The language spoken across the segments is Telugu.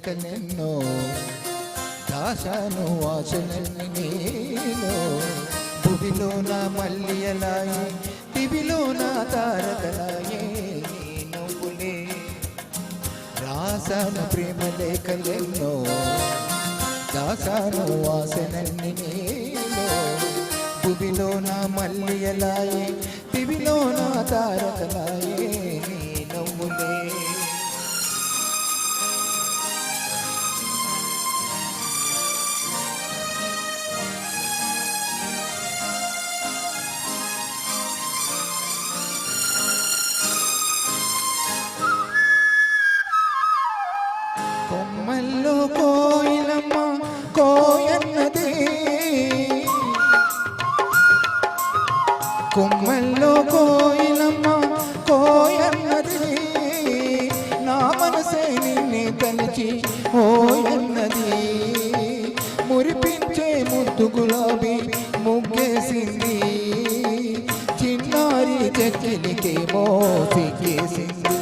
లేఖలెన్నో దాశాను ఆశలన్నీ నీలో భువిలో నా మల్లియలాయే దివిలో నా తారకలాయే నీ నువ్వులే రాసాను ప్రేమ లేఖలెన్నో దాశాను ఆశలన్నీ నీలో భువిలో నా మల్లియలాయే దివిలో నా తారకలాయే నీ నువ్వులే కొమ్మల్లో కోయిలమ్మ కోయన్నది కొమ్మల్లో కోయిలమ్మ కోయన్నది నా మనసే నిన్నే తలచి ఓయన్నది మురిపించే ముద్దు గులాబీ ముగ్గేసింది చిన్నారి చెక్కిలికేమో సిగ్గేసింది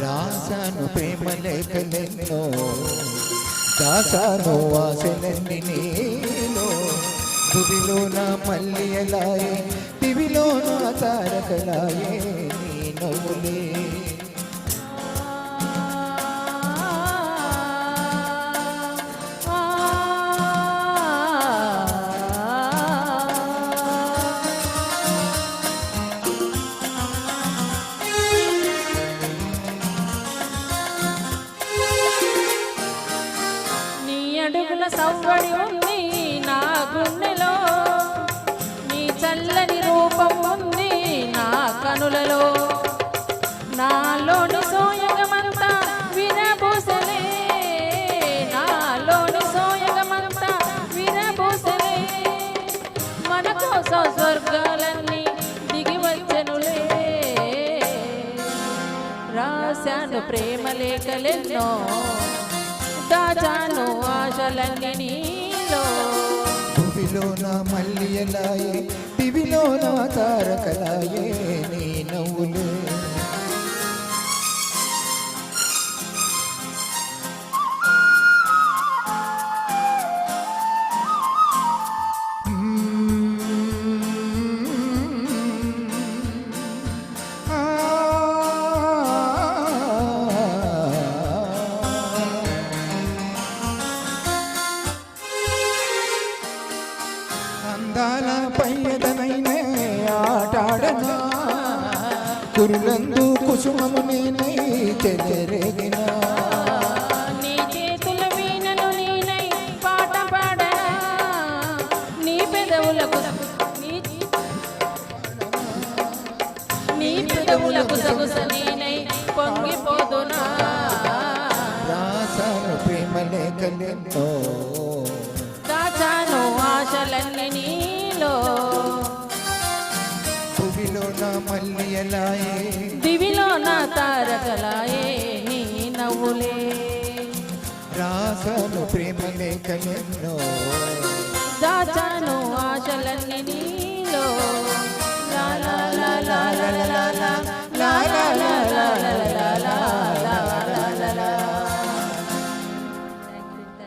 రాసాను ప్రేమ లేఖలెన్నో దాసాను ఆశలన్నీ నీలో భువిలో నా మల్లియలాయే దివిలో నా తారకలాయే నీ నవ్వులే అడుగుల సవ్వడి ఉంది నా గుండెలో నీ చల్లని రూపం ఉంది నా కనులలో నాలోని సోయగమంతా విరబూసలే నాలోని సోయగమంతా విరబూసలే మన కోసం స్వర్గాలన్నీ దిగి వచ్చెనులే రాశాను ప్రేమ లేఖలెన్నో దాచాను ఆశలన్నీ నీలో భువిలో నా మల్లియలాయే దివిలో నా తారకలాయే నీ నవ్వులే అందాల పయ్యదనైనే ఆటాడనా కురులందు కుసుమము నేనై చెలరేగినా నీ చేతుల వీణను నేనై పాట పాడనా నీ పెదవులకు నీ పెదవులకు సగుస నేనై పొంగిపోదునా రాసాను ప్రేమ లేఖలెన్నో దాచాను ఆశలన్నీ నీలో భువిలో నా మల్లియలాయే దివిలో నా తారకలాయే నీ నవ్వులే రాసాను ప్రేమ లేఖలెన్నో దాచాను ఆశలన్నీ